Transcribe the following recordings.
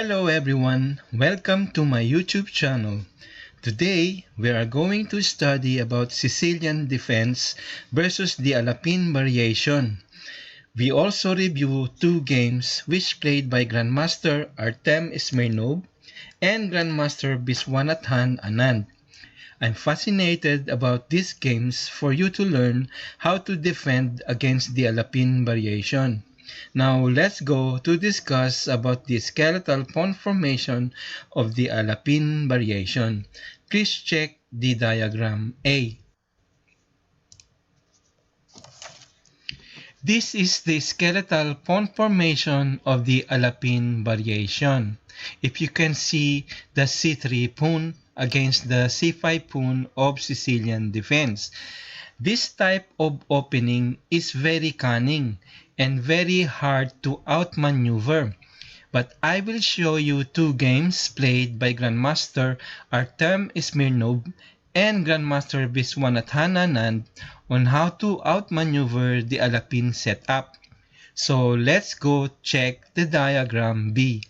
Hello everyone, welcome to my YouTube channel. Today, we are going to study about Sicilian defense versus the Alapin variation. We also review two games which played by Grandmaster Artem Smirnov and Grandmaster Viswanathan Anand. I'm fascinated about these games for you to learn how to defend against the Alapin variation. Now let's go to discuss about the skeletal pawn formation of the Alapin variation. Please check the diagram A. This is the skeletal pawn formation of the Alapin variation. If you can see the C3 pawn against the C5 pawn of Sicilian defense. This type of opening is very cunning and very hard to outmaneuver. But I will show you two games played by Grandmaster Artem Smirnov and Grandmaster Viswanathan Anand on how to outmaneuver the Alapin setup. So let's go check the diagram B.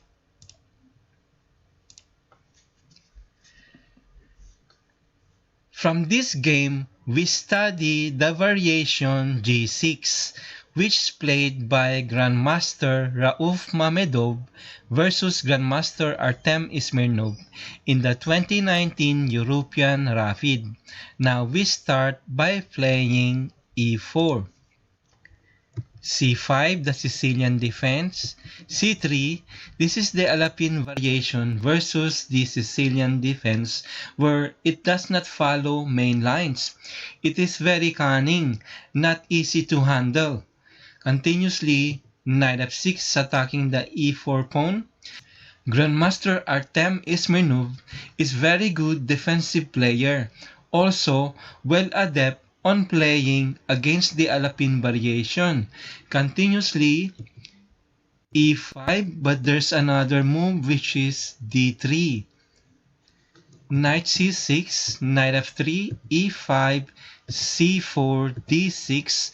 From this game, we study the variation G6, which is played by Grandmaster Rauf Mamedov versus Grandmaster Artem Smirnov in the 2019 European Rapid. Now we start by playing E4. C5, the Sicilian defense. C3, this is the Alapin variation versus the Sicilian defense where it does not follow main lines. It is very cunning, not easy to handle. Continuously, knight f6 attacking the e4 pawn. Grandmaster Artem Smirnov is very good defensive player, also well adept on playing against the Alapin variation. Continuously e5, but there's another move which is d3. Knight c6, knight f3, e5, c4, d6,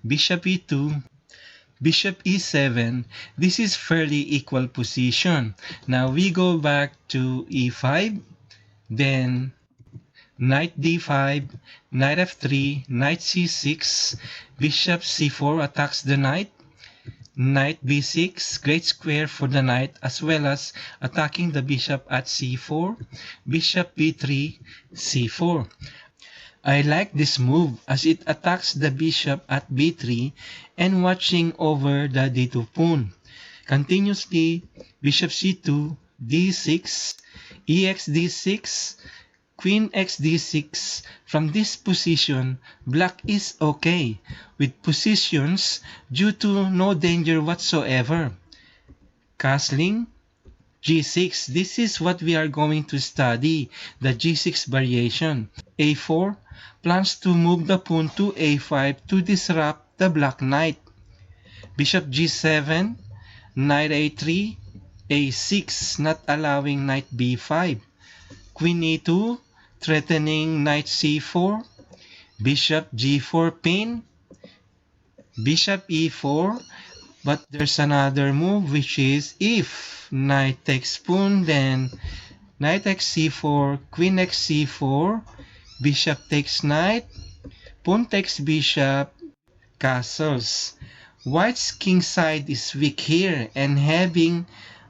bishop e2, bishop e7. This is fairly equal position. Now we go back to e5, then knight d5, knight f3, knight c6, bishop c4 attacks the knight, knight b6, great square for the knight as well as attacking the bishop at c4, bishop b3, c4. I like this move as it attacks the bishop at b3 and watching over the d2 pawn. Continuously, bishop c2, d6, ex d6, queen x d6. From this position, black is okay with positions due to no danger whatsoever. Castling, g6. This is what we are going to study, the g6 variation. a4 plans to move the pawn to a5 to disrupt the black knight. Bishop g7, knight a3, a6 not allowing knight b5. Queen e2 threatening knight c4, bishop g4 pin, bishop e4, but there's another move which is if knight takes pawn, then knight x c4, queen x c4, bishop takes knight, pawn takes bishop, castles. White's king side is weak here and having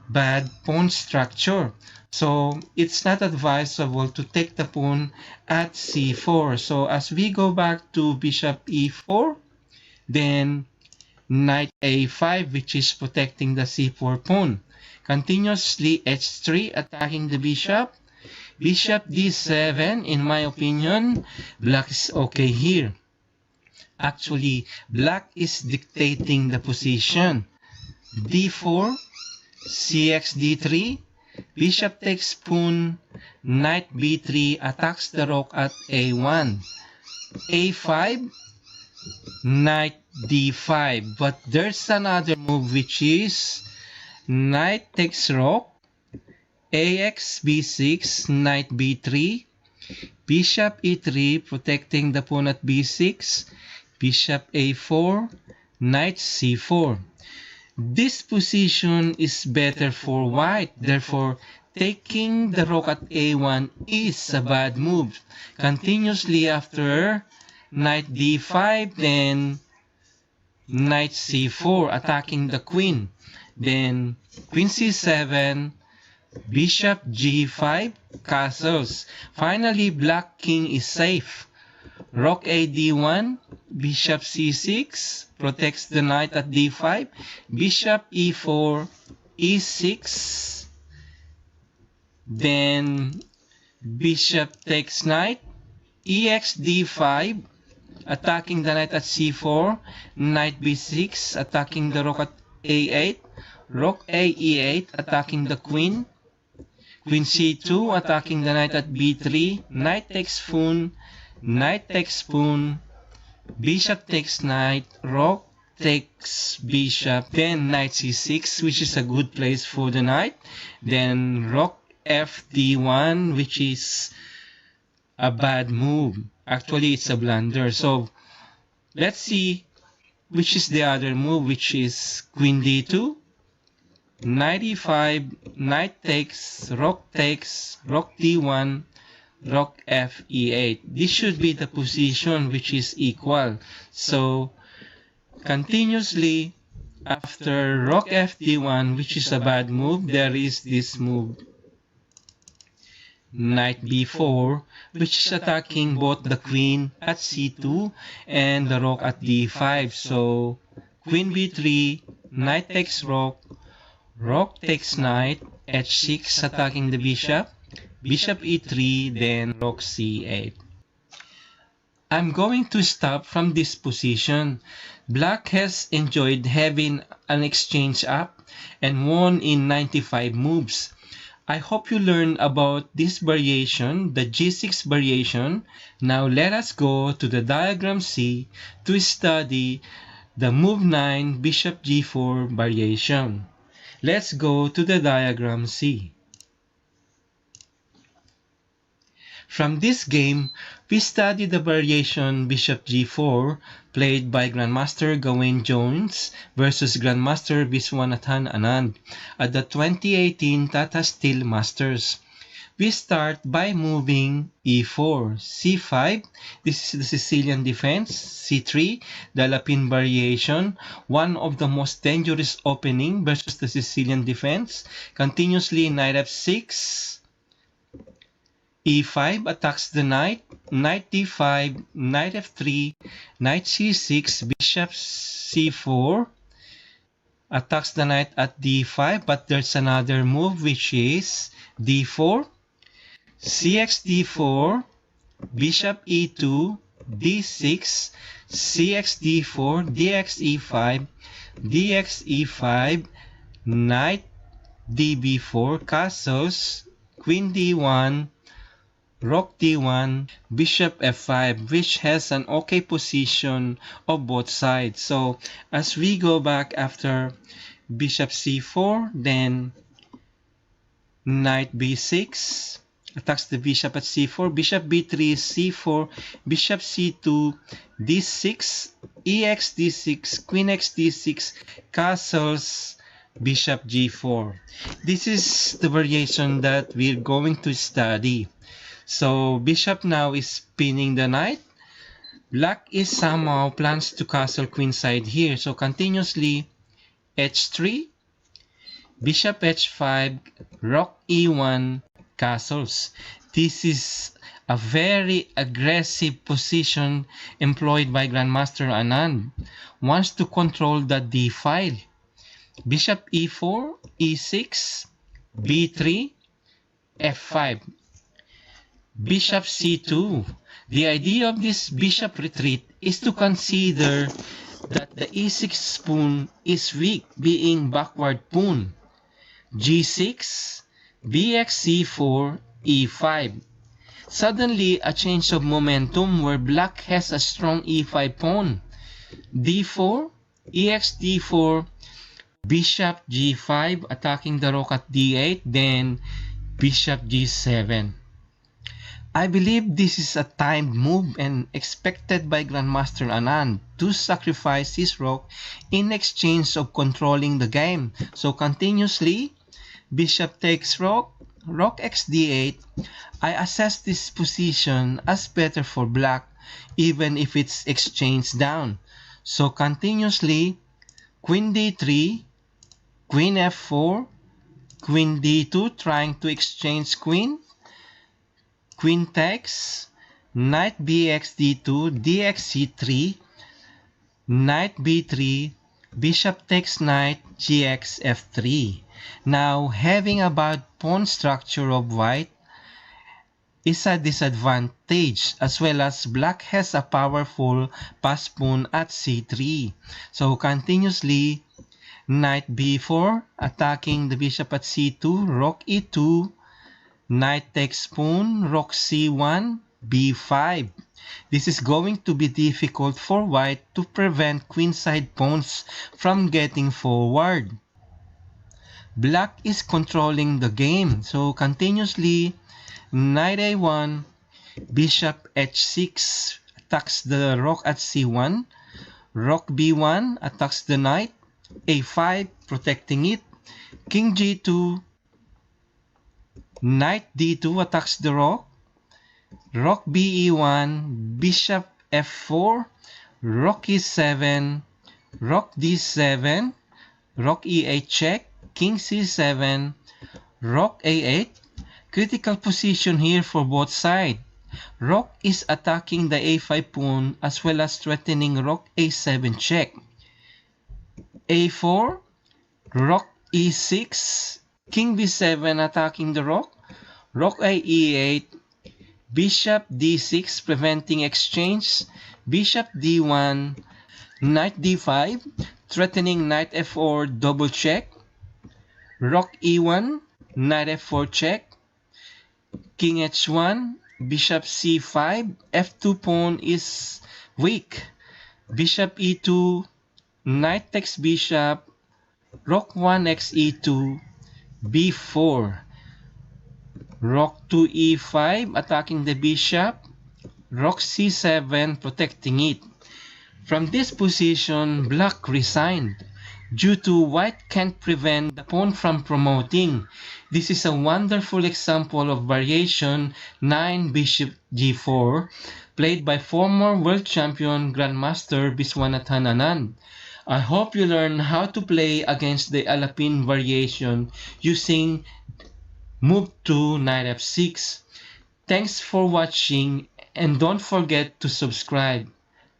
bad pawn structure. So it's not advisable to take the pawn at c4. So as we go back to bishop e4, then knight a5 which is protecting the c4 pawn. Continuously h3 attacking the bishop. Bishop d7, in my opinion, black is okay here. Actually, black is dictating the position. d4, cx d3, bishop takes pawn, knight b3 attacks the rook at a1. a5, knight d5. But there's another move which is knight takes rook, ax b6, knight b3, bishop e3 protecting the pawn at b6, bishop a4, knight c4. This position is better for white, therefore taking the rook at a1 is a bad move. Continuously after knight d5, then knight c4 attacking the queen, then queen c7, bishop g5, castles. Finally, black king is safe. Rook a d1, bishop c6, protects the knight at d5, bishop e4, e6, then bishop takes knight, ex d5, attacking the knight at c4, knight b6, attacking the rook at a8, rook a e8, attacking the queen, queen c2, attacking the knight at b3, knight takes pawn, knight takes pawn, bishop takes knight, rook takes bishop, then knight c6, which is a good place for the knight, then rook f d1, which is a bad move. Actually, it's a blunder. So let's see which is the other move, which is queen d2, knight e5, knight takes, rook d1, rook f e8. This should be the position which is equal. So continuously after rook f d1, which is a bad move, there is this move knight b4, which is attacking both the queen at c2 and the rook at d5. So queen b3, knight takes rook, rook takes knight, h6 attacking the bishop, bishop e3, then rook c8. I'm going to stop from this position. Black has enjoyed having an exchange up and won in 95 moves. I hope you learned about this variation, the G6 variation. Now let us go to the diagram C to study the move 9 bishop G4 variation. Let's go to the diagram C. From this game, we study the variation Bishop G4 played by Grandmaster Gawain Jones versus Grandmaster Viswanathan Anand at the 2018 Tata Steel Masters. We start by moving E4, C5, this is the Sicilian defense, C3, the Alapin variation, one of the most dangerous opening versus the Sicilian defense. Continuously knight f6, e5 attacks the knight, knight d5, knight f3, knight c6, bishop c4, attacks the knight at d5, but there's another move which is d4, cx d4, bishop e2, d6, cx d4, dx e5, dx e5, knight db4, castles, queen d1, rook d1, bishop f5, which has an okay position of both sides. So as we go back after bishop c4, then knight b6 attacks the bishop at c4, bishop b3, c4, bishop c2, d6, ex d6, queen x d6, castles, bishop g4. This is the variation that we're going to study. So bishop now is pinning the knight. Black is somehow plans to castle queenside here. So continuously h3, bishop h5, rook e1, castles. This is a very aggressive position employed by Grandmaster Anand. Wants to control the d file. Bishop e4, e6, b3, f5. Bishop c2. The idea of this bishop retreat is to consider that the e6 pawn is weak, being backward pawn. g6, bx c4, e5. Suddenly, a change of momentum where black has a strong e5 pawn. d4, ex d4, bishop g5 attacking the rook at d8, then bishop g7. I believe this is a timed move and expected by Grandmaster Anand to sacrifice his rook in exchange of controlling the game. So continuously, bishop takes rook, rook x d8. I assess this position as better for black even if it's exchanged down. So continuously, queen d3, queen f4, queen d2 trying to exchange queen, queen takes, knight bx d2, dx c3, knight b3, bishop takes knight, gx f3. Now, having a bad pawn structure of white is a disadvantage, as well as black has a powerful pass pawn at c3. So continuously, knight b4 attacking the bishop at c2, rook e2, knight takes pawn, rook c1, b5. This is going to be difficult for white to prevent queenside pawns from getting forward. Black is controlling the game, so continuously, knight a1, bishop h6 attacks the rook at c1, rook b1 attacks the knight, a5 protecting it, king g2, knight d2 attacks the rook, rook be1, bishop f4, rook e7, rook d7, rook e8 check, king c7, rook a8. Critical position here for both sides. Rook is attacking the a5 pawn as well as threatening rook a7 check. a4, rook e6, king b7 attacking the rook, rook a e8, bishop d6 preventing exchange, bishop d1, knight d5 threatening knight f4 double check, rook e1, knight f4 check, king h1, bishop c5, f2 pawn is weak, bishop e2, knight takes bishop, rook 1 x e2, b4, rook 2 e5 attacking the bishop, rook c7 protecting it. From this position, black resigned due to white can't prevent the pawn from promoting. This is a wonderful example of variation 9 bishop g4 played by former world champion Grandmaster Viswanathan Anand. I hope you learn how to play against the Alapin variation using move to knight f6. Thanks for watching and don't forget to subscribe.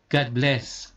God bless.